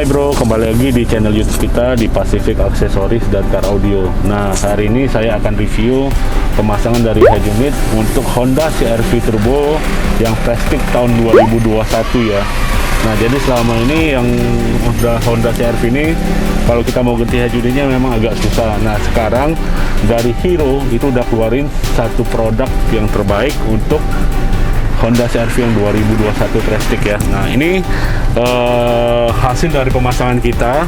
Hai bro, kembali lagi di channel YouTube kita di Pacific Accessories dan Car Audio. Nah, hari ini saya akan review pemasangan dari head unit untuk Honda CR-V Turbo yang plastik tahun 2021 ya. Nah, jadi selama ini yang udah Honda CR-V ini kalau kita mau ganti head unitnya memang agak susah. Nah, sekarang dari Hero itu udah keluarin satu produk yang terbaik untuk Honda CR-V yang 2021 plastik ya. Nah, ini hasil dari pemasangan kita.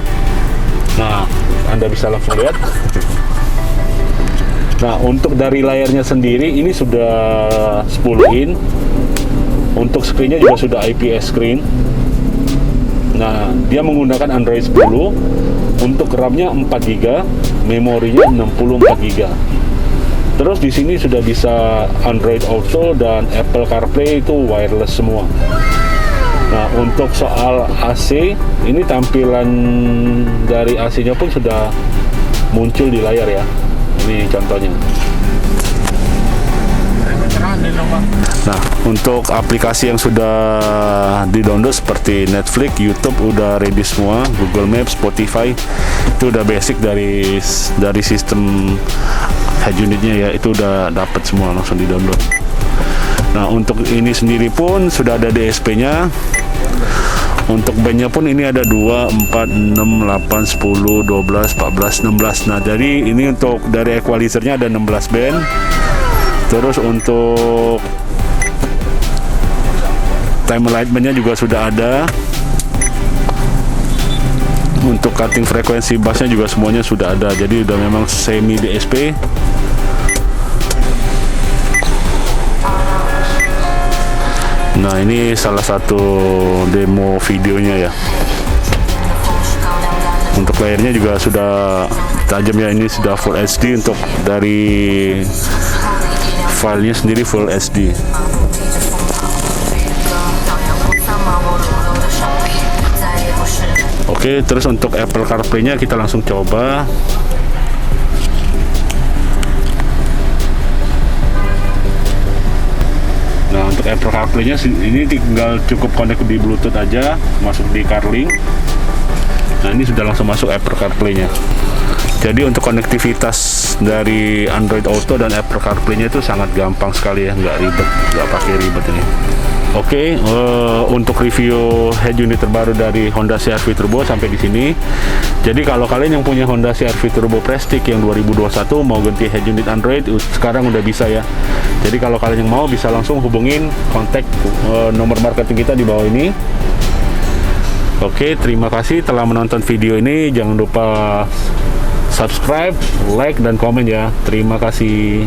Nah, Anda bisa langsung lihat. Nah, untuk dari layarnya sendiri ini sudah 10 in. Untuk screen-nya juga sudah IPS screen. Nah, dia menggunakan Android 10. Untuk RAM-nya 4 GB, memorinya 64 GB. Terus di sini sudah bisa Android Auto dan Apple CarPlay itu wireless semua. Nah, untuk soal AC, ini tampilan dari AC-nya pun sudah muncul di layar ya. Ini contohnya. Nah, untuk aplikasi yang sudah di-download seperti Netflix, YouTube udah ready semua, Google Maps, Spotify itu udah basic dari sistem head unitnya ya, itu udah dapat semua langsung di-download. Nah, untuk ini sendiri pun sudah ada DSP-nya. Untuk bandnya pun ini ada 2, 4, 6, 8, 10, 12, 14, 16. Nah, jadi ini untuk dari equalizernya ada 16 band. Terus untuk time alignment-nya juga sudah ada. Untuk cutting frekuensi bassnya juga semuanya sudah ada. Jadi udah memang semi DSP. Nah, ini salah satu demo videonya ya. Untuk layarnya juga sudah tajam ya, ini sudah Full HD. Untuk dari filenya sendiri Full HD. Oke, terus untuk Apple CarPlay-nya kita langsung coba. Nah, untuk Apple CarPlay-nya ini tinggal cukup connect di Bluetooth aja, masuk di CarLink. Nah, ini sudah langsung masuk Apple CarPlay-nya. Jadi untuk konektivitas dari Android Auto dan Apple CarPlay-nya itu sangat gampang sekali ya, nggak ribet, nggak pakai ribet ini. Oke, untuk review head unit terbaru dari Honda CR-V Turbo sampai di sini. Jadi kalau kalian yang punya Honda CR-V Turbo Prestige yang 2021 mau ganti head unit Android, sekarang udah bisa ya. Jadi kalau kalian yang mau bisa langsung hubungin kontak nomor marketing kita di bawah ini. Oke, terima kasih telah menonton video ini. Jangan lupa subscribe, like, dan komen ya. Terima kasih.